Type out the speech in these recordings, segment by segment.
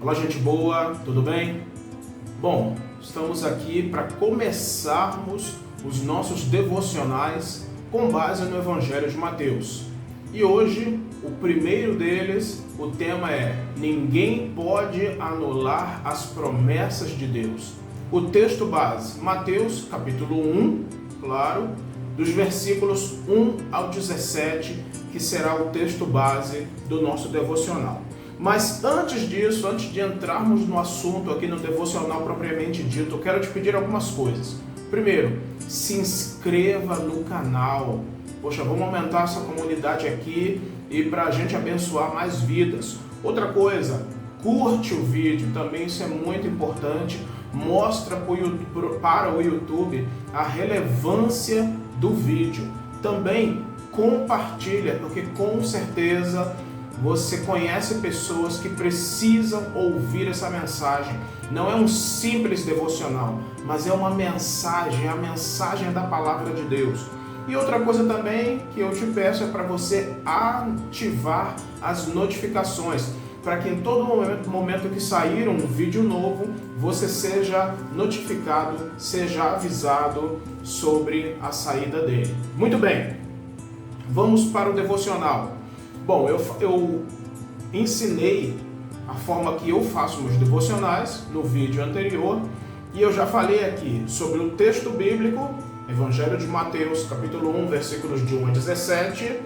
Olá, gente boa, tudo bem? Bom, estamos aqui para começarmos os nossos devocionais com base no Evangelho de Mateus. E hoje, o primeiro deles, o tema é: ninguém pode anular as promessas de Deus. O texto base, Mateus capítulo 1, claro, dos versículos 1 ao 17, que será o texto base do nosso devocional. Mas antes disso, antes de entrarmos no assunto aqui no devocional propriamente dito, eu quero te pedir algumas coisas. Primeiro, se inscreva no canal. Poxa, vamos aumentar essa comunidade aqui e para a gente abençoar mais vidas. Outra coisa, curte o vídeo, também isso é muito importante. Mostra para o YouTube a relevância do vídeo. Também compartilha, porque com certeza você conhece pessoas que precisam ouvir essa mensagem. Não é um simples devocional, mas é uma mensagem, a mensagem da palavra de Deus. E outra coisa também que eu te peço é para você ativar as notificações, para que em todo momento que sair um vídeo novo, você seja notificado, seja avisado sobre a saída dele. Muito bem, vamos para o devocional. Bom, eu ensinei a forma que eu faço meus devocionais no vídeo anterior e eu já falei aqui sobre o texto bíblico, Evangelho de Mateus, capítulo 1, versículos de 1 a 17,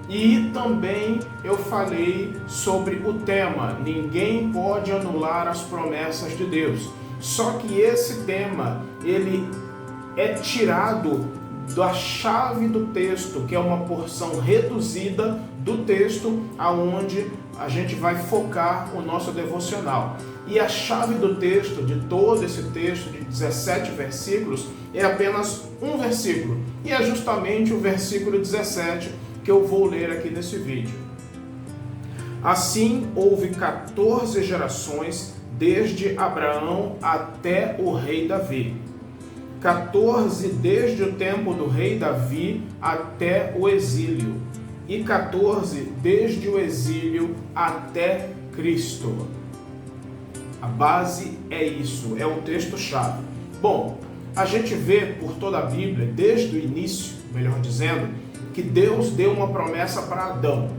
e também eu falei sobre o tema, ninguém pode anular as promessas de Deus. Só que esse tema, ele é tirado da chave do texto, que é uma porção reduzida do texto, aonde a gente vai focar o nosso devocional. E a chave do texto, de todo esse texto de 17 versículos, é apenas um versículo. E é justamente o versículo 17 que eu vou ler aqui nesse vídeo. Assim houve 14 gerações, desde Abraão até o rei Davi. 14 desde o tempo do rei Davi até o exílio. E 14 desde o exílio até Cristo. A base é isso, é o texto-chave. Bom, a gente vê por toda a Bíblia, desde o início, melhor dizendo, que Deus deu uma promessa para Adão.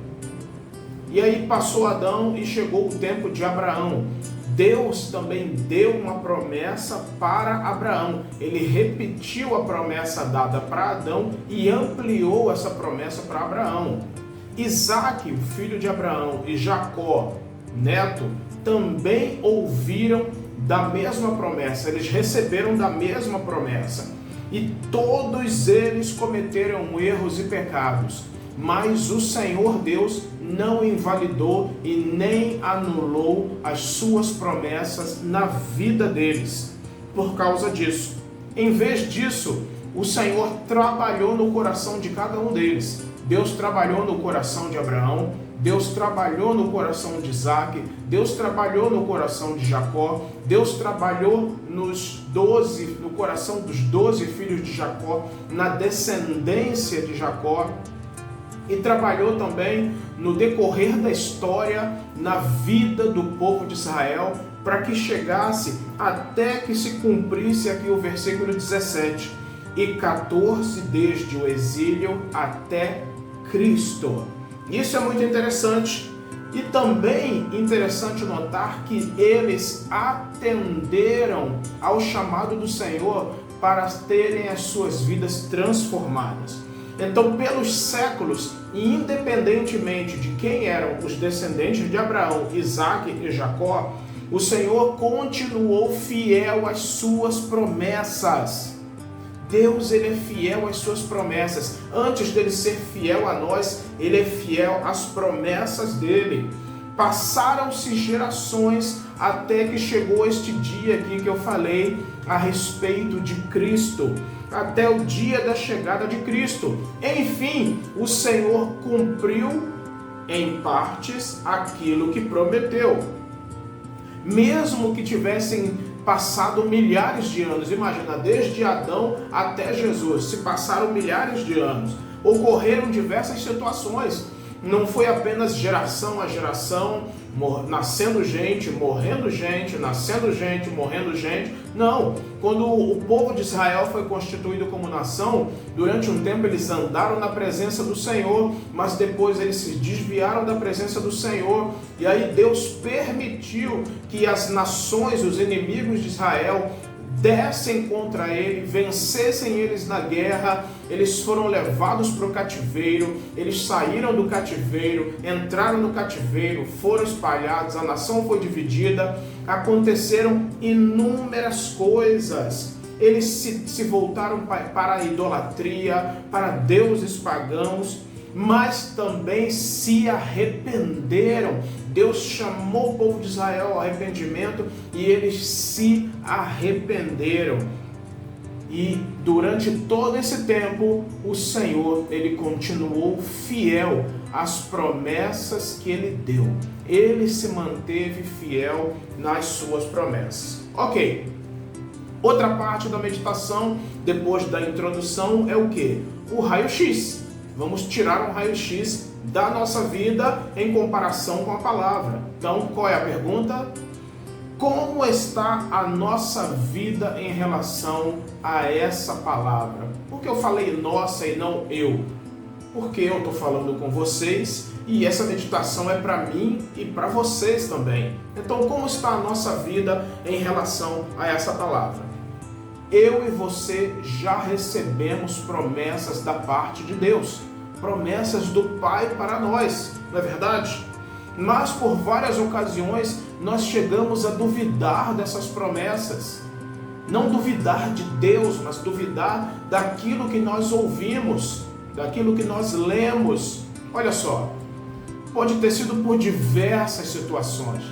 E aí passou Adão e chegou o tempo de Abraão. Deus também deu uma promessa para Abraão. Ele repetiu a promessa dada para Adão e ampliou essa promessa para Abraão. Isaac, o filho de Abraão, e Jacó, neto, também ouviram da mesma promessa. Eles receberam da mesma promessa. E todos eles cometeram erros e pecados. Mas o Senhor Deus não invalidou e nem anulou as suas promessas na vida deles. Por causa disso, em vez disso, o Senhor trabalhou no coração de cada um deles. Deus trabalhou no coração de Abraão, Deus trabalhou no coração de Isaac, Deus trabalhou no coração de Jacó, Deus trabalhou no coração dos 12 filhos de Jacó, na descendência de Jacó, e trabalhou também no decorrer da história, na vida do povo de Israel, para que chegasse até que se cumprisse aqui o versículo 17, e 14 desde o exílio até Cristo. Isso é muito interessante. E também interessante notar que eles atenderam ao chamado do Senhor para terem as suas vidas transformadas. Então, pelos séculos, independentemente de quem eram os descendentes de Abraão, Isaac e Jacó, o Senhor continuou fiel às suas promessas. Deus, ele é fiel às suas promessas. Antes dele ser fiel a nós, ele é fiel às promessas dele. Passaram-se gerações até que chegou este dia aqui que eu falei a respeito de Cristo, até o dia da chegada de Cristo. Enfim, o Senhor cumpriu em partes aquilo que prometeu. Mesmo que tivessem passado milhares de anos, imagina, desde Adão até Jesus, se passaram milhares de anos, ocorreram diversas situações. Não foi apenas geração a geração, nascendo gente, morrendo gente, nascendo gente, morrendo gente. Não, quando o povo de Israel foi constituído como nação, durante um tempo eles andaram na presença do Senhor, mas depois eles se desviaram da presença do Senhor, e aí Deus permitiu que as nações, os inimigos de Israel, dessem contra ele, vencessem eles na guerra. Eles foram levados para o cativeiro, eles saíram do cativeiro, entraram no cativeiro, foram espalhados, a nação foi dividida, aconteceram inúmeras coisas. Eles se voltaram para a idolatria, para deuses pagãos, mas também se arrependeram. Deus chamou o povo de Israel ao arrependimento e eles se arrependeram. E durante todo esse tempo, o Senhor, ele continuou fiel às promessas que ele deu. Ele se manteve fiel nas suas promessas. Ok. Outra parte da meditação, depois da introdução, é o quê? O raio-x. Vamos tirar um raio-x da nossa vida em comparação com a palavra. Então, qual é a pergunta? Como está a nossa vida em relação a essa palavra? Por que eu falei nossa e não eu? Porque eu estou falando com vocês e essa meditação é para mim e para vocês também. Então, como está a nossa vida em relação a essa palavra? Eu e você já recebemos promessas da parte de Deus, promessas do Pai para nós, não é verdade? Mas por várias ocasiões nós chegamos a duvidar dessas promessas. Não duvidar de Deus, mas duvidar daquilo que nós ouvimos, daquilo que nós lemos. Olha só, pode ter sido por diversas situações,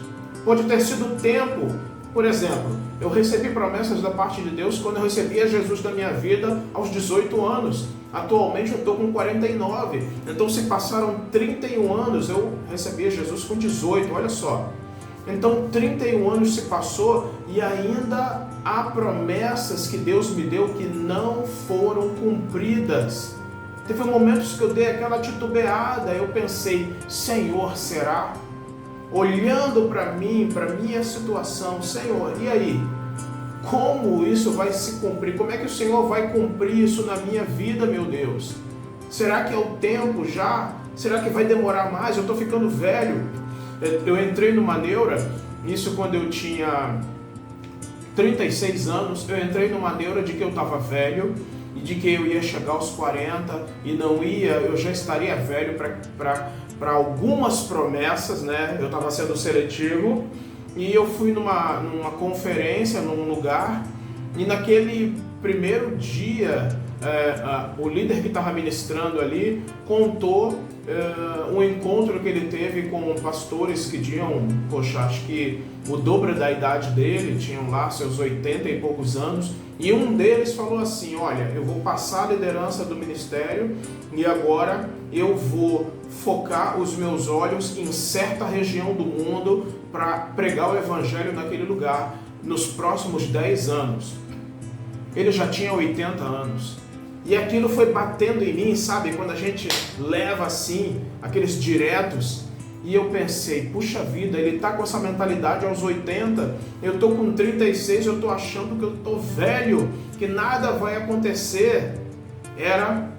pode ter sido tempo. Por exemplo, eu recebi promessas da parte de Deus quando eu recebia Jesus na minha vida aos 18 anos. Atualmente eu estou com 49. Então se passaram 31 anos, eu recebi Jesus com 18, olha só. Então 31 anos se passou e ainda há promessas que Deus me deu que não foram cumpridas. Teve momentos que eu dei aquela titubeada, eu pensei, Senhor, será? Olhando para mim, para minha situação, Senhor, e aí? Como isso vai se cumprir? Como é que o Senhor vai cumprir isso na minha vida, meu Deus? Será que é o tempo já? Será que vai demorar mais? Eu estou ficando velho. Eu entrei numa neura, isso quando eu tinha 36 anos, eu entrei numa neura de que eu estava velho e de que eu ia chegar aos 40 e não ia, eu já estaria velho para algumas promessas, né? Eu estava sendo seletivo e eu fui numa conferência, num lugar, e naquele primeiro dia o líder que estava ministrando ali contou um encontro que ele teve com pastores que tinham, acho que o dobro da idade dele, tinham lá seus 80 e poucos anos, e um deles falou assim, olha, eu vou passar a liderança do ministério e agora eu vou focar os meus olhos em certa região do mundo para pregar o evangelho naquele lugar nos próximos 10 anos. Ele já tinha 80 anos. E aquilo foi batendo em mim, sabe? Quando a gente leva assim, aqueles diretos. E eu pensei, puxa vida, ele está com essa mentalidade aos 80. Eu estou com 36, eu estou achando que eu estou velho, que nada vai acontecer. Era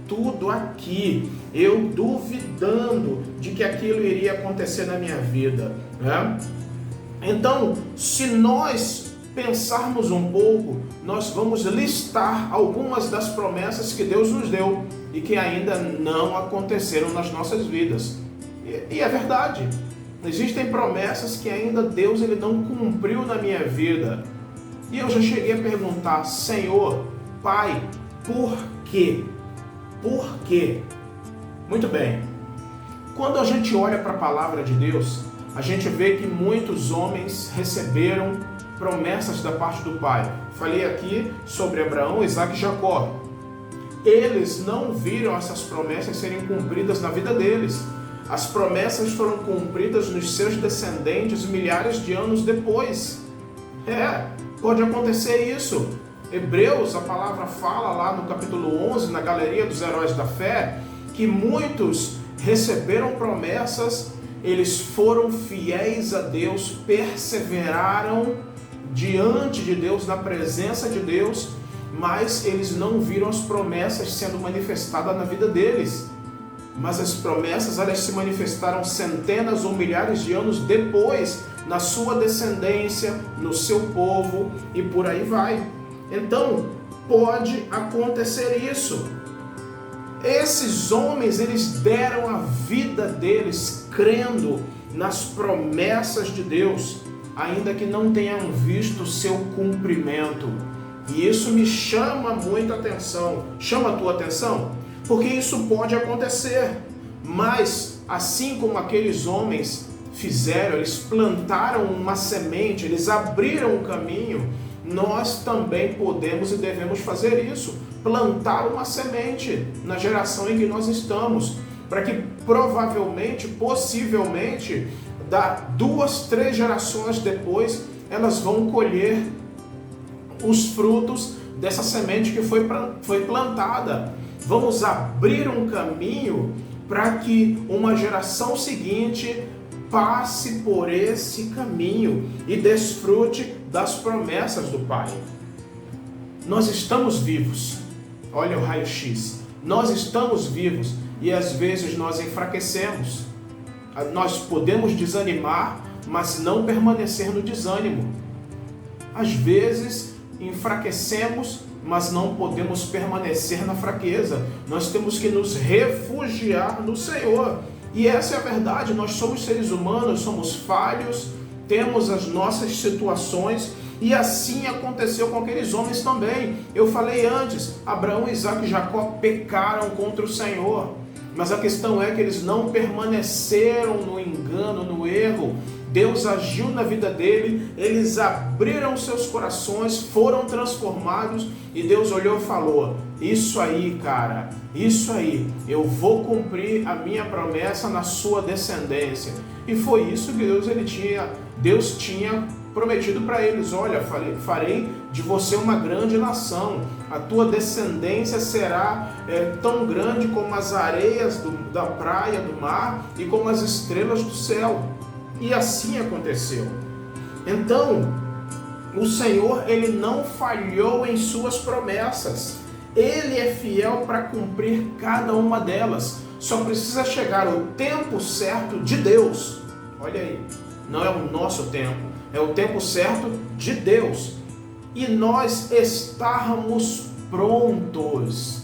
tudo aqui. Eu duvidando de que aquilo iria acontecer na minha vida, né? Então, se nós pensarmos um pouco, nós vamos listar algumas das promessas que Deus nos deu e que ainda não aconteceram nas nossas vidas. E é verdade, existem promessas que ainda Deus ele não cumpriu na minha vida. E eu já cheguei a perguntar, Senhor, Pai, por quê? Por quê? Muito bem, quando a gente olha para a palavra de Deus, a gente vê que muitos homens receberam promessas da parte do Pai. Falei aqui sobre Abraão, Isaac e Jacó. Eles não viram essas promessas serem cumpridas na vida deles. As promessas foram cumpridas nos seus descendentes milhares de anos depois. Pode acontecer isso. Hebreus, a palavra fala lá no capítulo 11, na galeria dos heróis da fé, que muitos receberam promessas eles foram fiéis a Deus, perseveraram diante de Deus, na presença de Deus, mas eles não viram as promessas sendo manifestadas na vida deles. Mas as promessas, elas se manifestaram centenas ou milhares de anos depois, na sua descendência, no seu povo e por aí vai. Então, pode acontecer isso. Esses homens, eles deram a vida deles crendo nas promessas de Deus, ainda que não tenham visto o seu cumprimento. E isso me chama muito a atenção. Chama a tua atenção? Porque isso pode acontecer. Mas, assim como aqueles homens fizeram, eles plantaram uma semente, eles abriram um caminho, nós também podemos e devemos fazer isso. Plantar uma semente na geração em que nós estamos, para que provavelmente, possivelmente, 2, 3 gerações depois, elas vão colher os frutos dessa semente que foi plantada. Vamos abrir um caminho para que uma geração seguinte passe por esse caminho e desfrute das promessas do Pai. Nós estamos vivos. Olha o raio-x. Nós estamos vivos e às vezes nós enfraquecemos. Nós podemos desanimar, mas não permanecer no desânimo. Às vezes enfraquecemos, mas não podemos permanecer na fraqueza. Nós temos que nos refugiar no Senhor. E essa é a verdade, nós somos seres humanos, somos falhos, temos as nossas situações, e assim aconteceu com aqueles homens também. Eu falei antes, Abraão, Isaac e Jacó pecaram contra o Senhor, mas a questão é que eles não permaneceram no engano, no erro. Deus agiu na vida dele, eles abriram seus corações, foram transformados, e Deus olhou e falou: isso aí, cara, isso aí, eu vou cumprir a minha promessa na sua descendência. E foi isso que Deus tinha prometido para eles: olha, farei de você uma grande nação, a tua descendência será tão grande como as areias da praia, do mar, e como as estrelas do céu. E assim aconteceu. Então, o Senhor, ele não falhou em suas promessas. Ele é fiel para cumprir cada uma delas. Só precisa chegar o tempo certo de Deus. Olha aí, não é o nosso tempo, é o tempo certo de Deus. E nós estarmos prontos.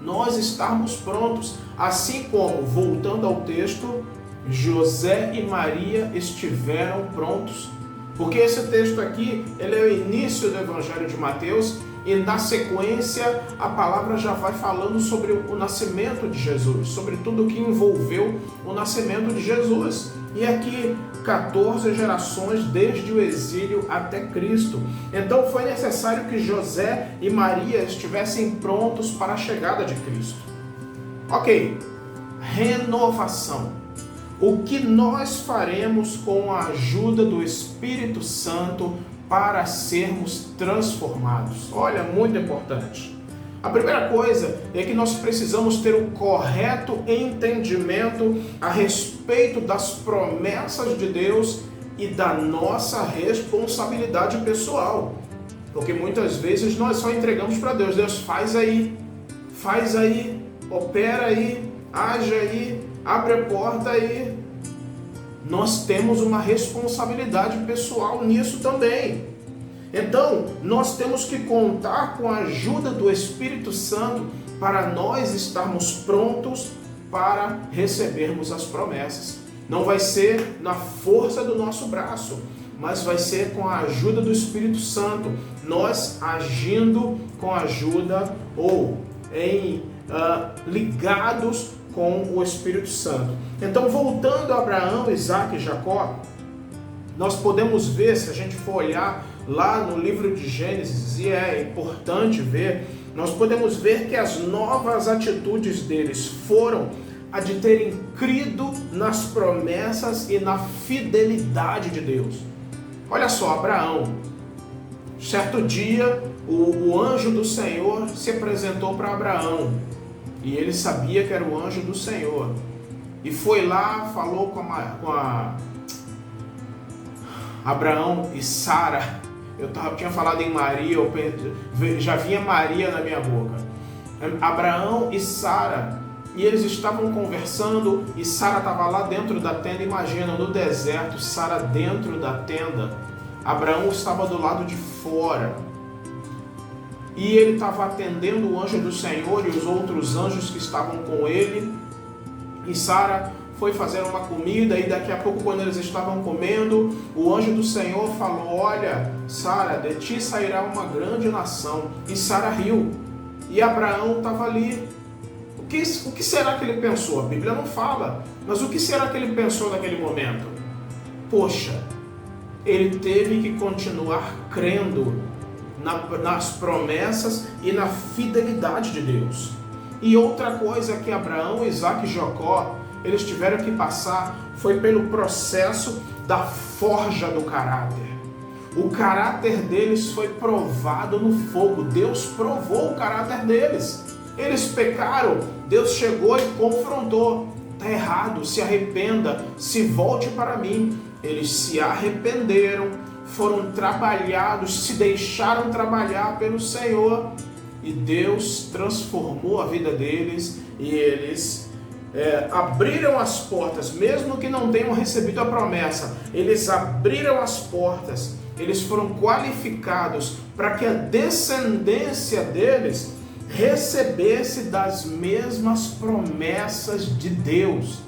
Nós estarmos prontos. Assim como, voltando ao texto, José e Maria estiveram prontos. Porque esse texto aqui, ele é o início do Evangelho de Mateus, e na sequência a palavra já vai falando sobre o nascimento de Jesus, sobre tudo que envolveu o nascimento de Jesus. E aqui 14 gerações desde o exílio até Cristo. Então foi necessário que José e Maria estivessem prontos para a chegada de Cristo. Ok, renovação. O que nós faremos com a ajuda do Espírito Santo para sermos transformados? Olha, muito importante. A primeira coisa é que nós precisamos ter um correto entendimento a respeito das promessas de Deus e da nossa responsabilidade pessoal. Porque muitas vezes nós só entregamos para Deus. Deus, faz aí, opera aí, age aí, abre a porta aí. Nós temos uma responsabilidade pessoal nisso também. Então, nós temos que contar com a ajuda do Espírito Santo para nós estarmos prontos para recebermos as promessas. Não vai ser na força do nosso braço, mas vai ser com a ajuda do Espírito Santo, nós agindo com a ajuda ou ligados com o Espírito Santo. Então, voltando a Abraão, Isaac e Jacó, nós podemos ver, se a gente for olhar lá no livro de Gênesis, e é importante ver, nós podemos ver que as novas atitudes deles foram a de terem crido nas promessas e na fidelidade de Deus. Olha só, Abraão, certo dia, o anjo do Senhor se apresentou para Abraão, e ele sabia que era o anjo do Senhor. e foi lá, falou com a Abraão e Sara. Eu tinha falado em Maria, já vinha Maria na minha boca. Abraão e Sara, e eles estavam conversando, e Sara estava lá dentro da tenda. Imagina, no deserto, Sara dentro da tenda, Abraão estava do lado de fora, e ele estava atendendo o anjo do Senhor e os outros anjos que estavam com ele, e Sara foi fazer uma comida, e daqui a pouco, quando eles estavam comendo, o anjo do Senhor falou: olha, Sara, de ti sairá uma grande nação. E Sara riu, e Abraão estava ali. O que será que ele pensou? A Bíblia não fala, mas o que será que ele pensou naquele momento? Poxa, ele teve que continuar crendo nas promessas e na fidelidade de Deus. E outra coisa que Abraão, Isaac e Jacó, eles tiveram que passar, foi pelo processo da forja do caráter. O caráter deles foi provado no fogo. Deus provou o caráter deles. Eles pecaram, Deus chegou e confrontou. Está errado, se arrependa, se volte para mim. Eles se arrependeram, foram trabalhados, se deixaram trabalhar pelo Senhor, e Deus transformou a vida deles, e eles abriram as portas, mesmo que não tenham recebido a promessa. Eles abriram as portas, eles foram qualificados para que a descendência deles recebesse das mesmas promessas de Deus,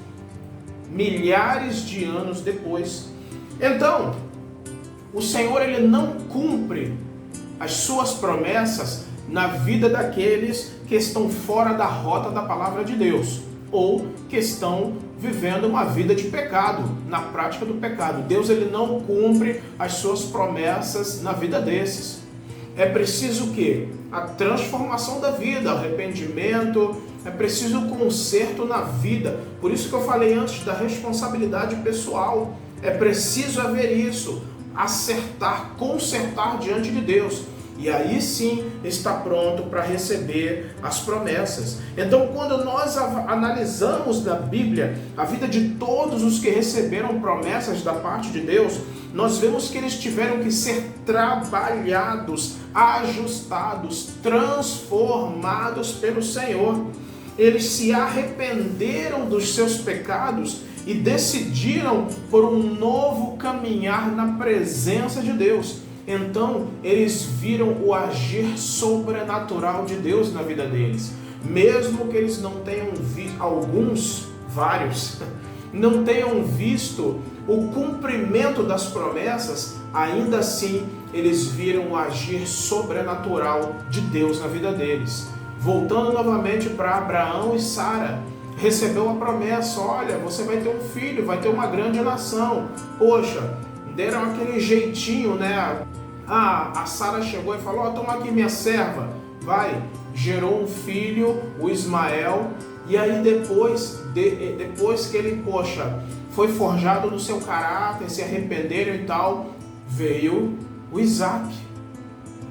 milhares de anos depois. Então, o Senhor, ele não cumpre as suas promessas na vida daqueles que estão fora da rota da palavra de Deus, ou que estão vivendo uma vida de pecado, na prática do pecado. Deus, ele não cumpre as suas promessas na vida desses. É preciso o quê? A transformação da vida, arrependimento, é preciso o conserto na vida. Por isso que eu falei antes da responsabilidade pessoal. É preciso haver isso, acertar, consertar diante de Deus. E aí sim está pronto para receber as promessas. Então, quando nós analisamos na Bíblia a vida de todos os que receberam promessas da parte de Deus, nós vemos que eles tiveram que ser trabalhados, ajustados, transformados pelo Senhor. Eles se arrependeram dos seus pecados e decidiram por um novo caminhar na presença de Deus. Então, eles viram o agir sobrenatural de Deus na vida deles. Mesmo que eles não tenham visto, vários, não tenham visto o cumprimento das promessas, ainda assim, eles viram o agir sobrenatural de Deus na vida deles. Voltando novamente para Abraão e Sara, recebeu a promessa: olha, você vai ter um filho, vai ter uma grande nação. Poxa, deram aquele jeitinho, né? A Sara chegou e falou: toma aqui minha serva, vai. Gerou um filho, o Ismael, e aí depois que ele, foi forjado no seu caráter, se arrependeram e tal, veio o Isaac.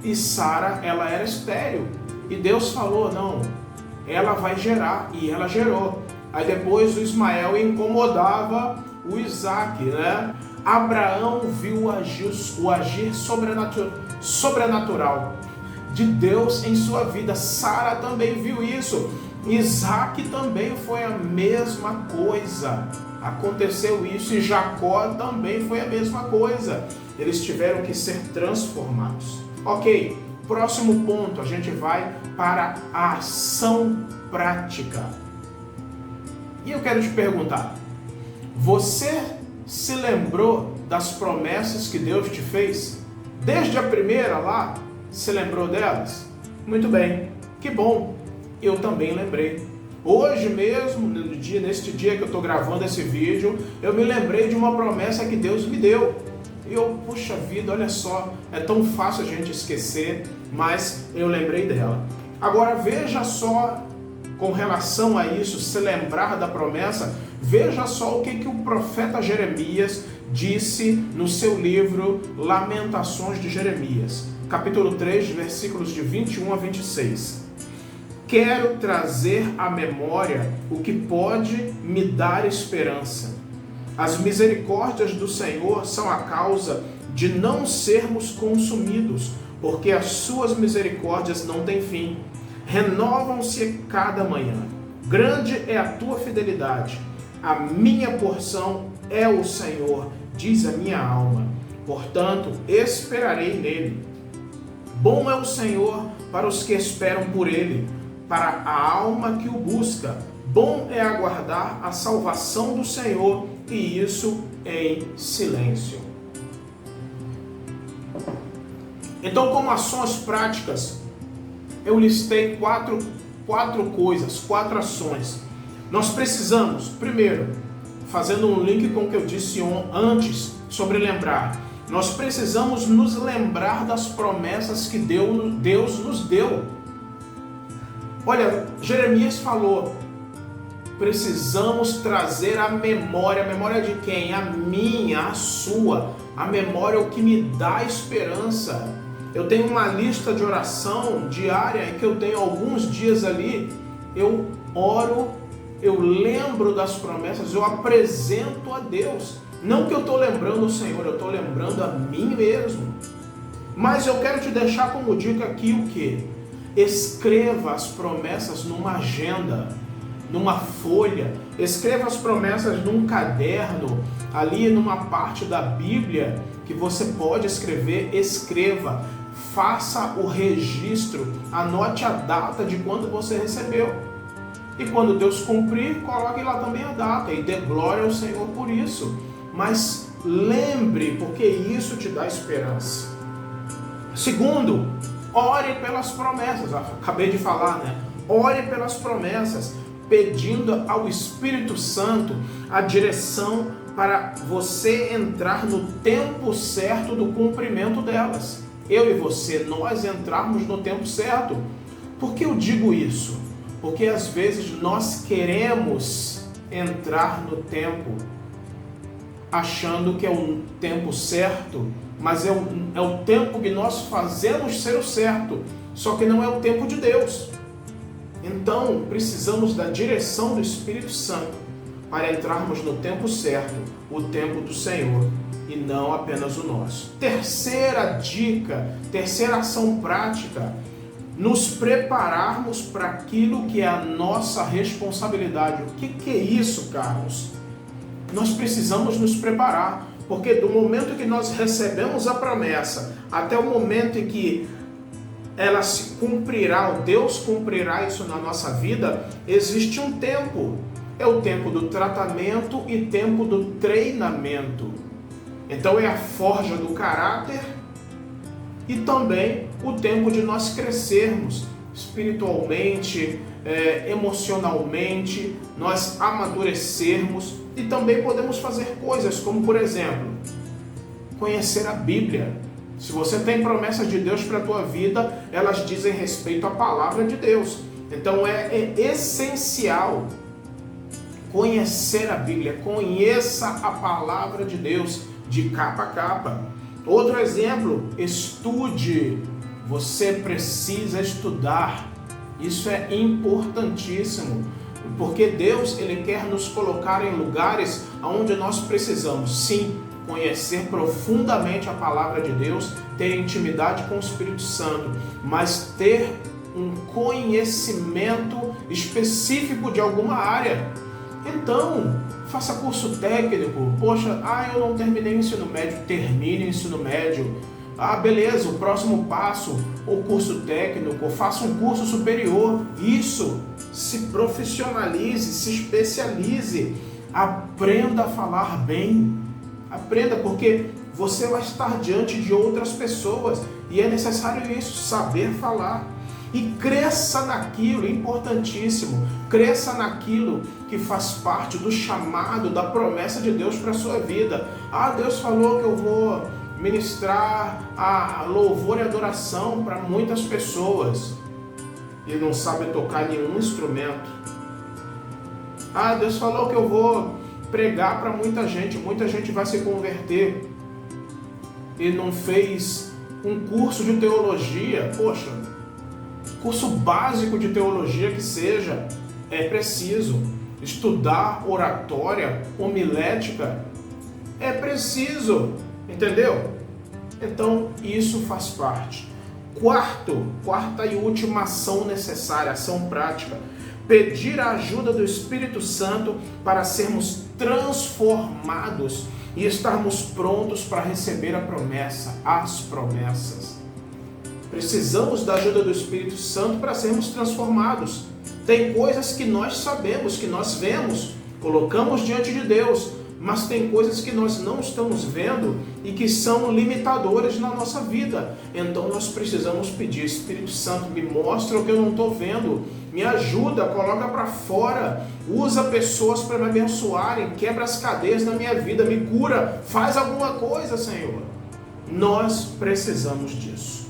E Sara, ela era estéril, e Deus falou: não, ela vai gerar, e ela gerou. Aí depois o Ismael incomodava o Isaac, né? Abraão viu o agir sobrenatural de Deus em sua vida. Sara também viu isso. Isaac também foi a mesma coisa. Aconteceu isso, e Jacó também foi a mesma coisa. Eles tiveram que ser transformados. Ok, próximo ponto, a gente vai para a ação prática. E eu quero te perguntar: você se lembrou das promessas que Deus te fez? Desde a primeira lá, se lembrou delas? Muito bem, que bom, eu também lembrei. Hoje mesmo, neste dia que eu estou gravando esse vídeo, eu me lembrei de uma promessa que Deus me deu. E eu, puxa vida, olha só, é tão fácil a gente esquecer, mas eu lembrei dela. Agora veja só, com relação a isso, se lembrar da promessa, veja só o que o profeta Jeremias disse no seu livro Lamentações de Jeremias, capítulo 3, versículos de 21 a 26. quero trazer à memória o que pode me dar esperança. As misericórdias do Senhor são a causa de não sermos consumidos, porque as suas misericórdias não têm fim. Renovam-se cada manhã. Grande é a tua fidelidade. A minha porção é o Senhor, diz a minha alma. Portanto, esperarei nele. Bom é o Senhor para os que esperam por ele, para a alma que o busca. Bom é aguardar a salvação do Senhor, e isso em silêncio. Então, como ações práticas, eu listei quatro coisas, 4 ações. Nós precisamos, primeiro, fazendo um link com o que eu disse antes sobre lembrar, nós precisamos nos lembrar das promessas que Deus nos deu. Olha, Jeremias falou, precisamos trazer a memória de quem? A minha, a sua. A memória é o que me dá esperança. Eu tenho uma lista de oração diária em que eu tenho alguns dias ali, eu oro, eu lembro das promessas, eu apresento a Deus. Não que eu estou lembrando o Senhor, eu estou lembrando a mim mesmo. Mas eu quero te deixar como dica aqui o quê? Escreva as promessas numa agenda, numa folha. Escreva as promessas num caderno, ali numa parte da Bíblia que você pode escrever, escreva. Faça o registro, anote a data de quando você recebeu. E quando Deus cumprir, coloque lá também a data e dê glória ao Senhor por isso. Mas lembre, porque isso te dá esperança. Segundo, ore pelas promessas. Acabei de falar, né? Ore pelas promessas, pedindo ao Espírito Santo a direção para você entrar no tempo certo do cumprimento delas. Eu e você, nós entrarmos no tempo certo. Por que eu digo isso? Porque às vezes nós queremos entrar no tempo achando que é o tempo certo, mas é o tempo que nós fazemos ser o certo, só que não é o tempo de Deus. Então precisamos da direção do Espírito Santo para entrarmos no tempo certo, o tempo do Senhor, e não apenas o nosso. Terceira dica, terceira ação prática, nos prepararmos para aquilo que é a nossa responsabilidade. O que é isso, Carlos? Nós precisamos nos preparar, porque do momento que nós recebemos a promessa até o momento em que ela se cumprirá, ou Deus cumprirá isso na nossa vida, existe um tempo. É o tempo do tratamento e tempo do treinamento. Então é a forja do caráter e também o tempo de nós crescermos espiritualmente, emocionalmente, nós amadurecermos, e também podemos fazer coisas como, por exemplo, conhecer a Bíblia. Se você tem promessas de Deus para a tua vida, elas dizem respeito à palavra de Deus. Então é essencial conhecer a Bíblia, conheça a palavra de Deus de capa a capa. Outro exemplo, estude. Você precisa estudar. Isso é importantíssimo, porque Deus, Ele quer nos colocar em lugares onde nós precisamos, sim, conhecer profundamente a palavra de Deus, ter intimidade com o Espírito Santo, mas ter um conhecimento específico de alguma área. Então, faça curso técnico. Poxa, eu não terminei o ensino médio. Termine o ensino médio. Beleza, o próximo passo, o curso técnico, faça um curso superior. Isso, se profissionalize, se especialize, aprenda a falar bem. Aprenda, porque você vai estar diante de outras pessoas e é necessário isso, saber falar. E cresça naquilo, importantíssimo, cresça naquilo que faz parte do chamado, da promessa de Deus para a sua vida. Deus falou que eu vou ministrar a louvor e adoração para muitas pessoas e não sabe tocar nenhum instrumento. Deus falou que eu vou pregar para muita gente vai se converter e não fez um curso de teologia. Poxa, curso básico de teologia que seja, é preciso. Estudar oratória, homilética, é preciso, entendeu? Então, isso faz parte. Quarta e última ação necessária, ação prática, pedir a ajuda do Espírito Santo para sermos transformados e estarmos prontos para receber as promessas. Precisamos da ajuda do Espírito Santo para sermos transformados. Tem coisas que nós sabemos, que nós vemos, colocamos diante de Deus, mas tem coisas que nós não estamos vendo e que são limitadoras na nossa vida. Então nós precisamos pedir: Espírito Santo, me mostra o que eu não estou vendo, me ajuda, coloca para fora, usa pessoas para me abençoarem, quebra as cadeias na minha vida, me cura, faz alguma coisa, Senhor. Nós precisamos disso.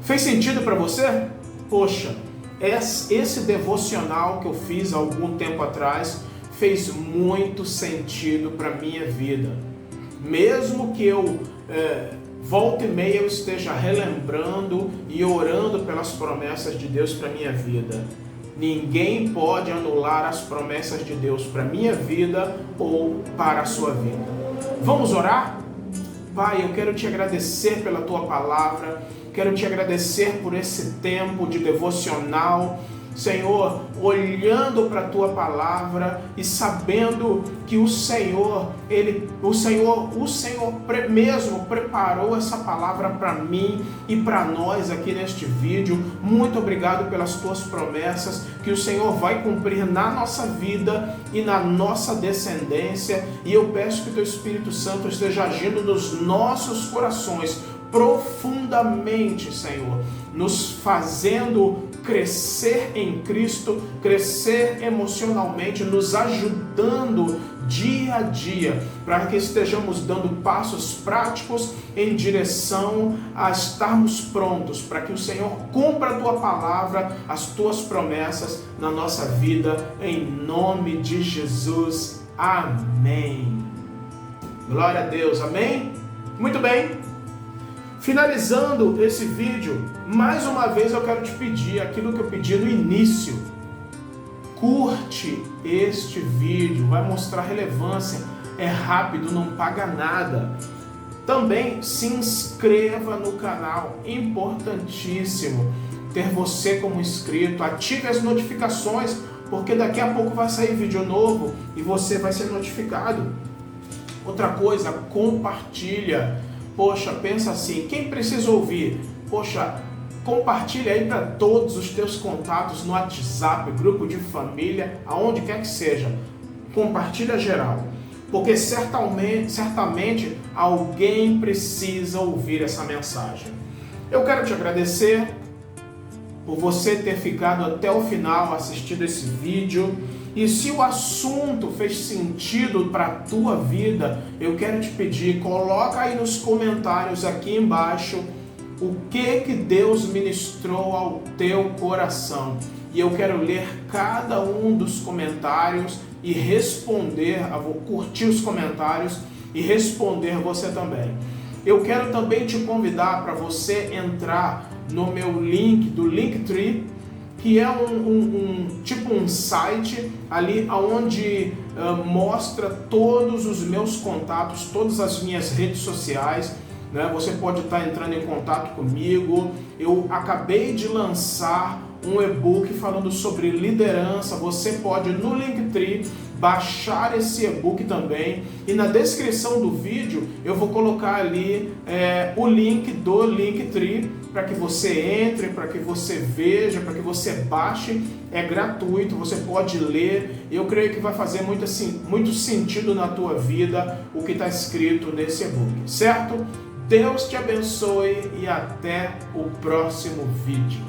Fez sentido para você? Poxa, esse devocional que eu fiz há algum tempo atrás fez muito sentido para a minha vida. Mesmo que eu volta e meia eu esteja relembrando e orando pelas promessas de Deus para a minha vida, ninguém pode anular as promessas de Deus para a minha vida ou para a sua vida. Vamos orar? Pai, eu quero te agradecer pela tua palavra, quero te agradecer por esse tempo de devocional, Senhor, olhando para a tua palavra e sabendo que o Senhor mesmo preparou essa palavra para mim e para nós aqui neste vídeo. Muito obrigado pelas tuas promessas que o Senhor vai cumprir na nossa vida e na nossa descendência, e eu peço que o teu Espírito Santo esteja agindo nos nossos corações profundamente, Senhor, nos fazendo crescer em Cristo, crescer emocionalmente, nos ajudando dia a dia, para que estejamos dando passos práticos em direção a estarmos prontos, para que o Senhor cumpra a tua palavra, as tuas promessas na nossa vida, em nome de Jesus. Amém. Glória a Deus, amém? Muito bem. Finalizando esse vídeo, mais uma vez eu quero te pedir aquilo que eu pedi no início. Curte este vídeo, vai mostrar relevância, é rápido, não paga nada. Também se inscreva no canal, importantíssimo ter você como inscrito. Ative as notificações, porque daqui a pouco vai sair vídeo novo e você vai ser notificado. Outra coisa, compartilha. Poxa, pensa assim, quem precisa ouvir? Poxa, compartilha aí para todos os teus contatos no WhatsApp, grupo de família, aonde quer que seja. Compartilha geral, porque certamente alguém precisa ouvir essa mensagem. Eu quero te agradecer por você ter ficado até o final assistindo esse vídeo. E se o assunto fez sentido para a tua vida, eu quero te pedir, coloca aí nos comentários aqui embaixo o que Deus ministrou ao teu coração. E eu quero ler cada um dos comentários e responder, eu vou curtir os comentários e responder você também. Eu quero também te convidar para você entrar no meu link do Linktree, que é um site ali onde mostra todos os meus contatos, todas as minhas redes sociais, né? Você pode estar entrando em contato comigo. Eu acabei de lançar um e-book falando sobre liderança. Você pode no Linktree baixar esse e-book também, e na descrição do vídeo eu vou colocar ali o link do Linktree para que você entre, para que você veja, para que você baixe. É gratuito, você pode ler. Eu creio que vai fazer muito sentido na tua vida o que está escrito nesse e-book, certo? Deus te abençoe e até o próximo vídeo.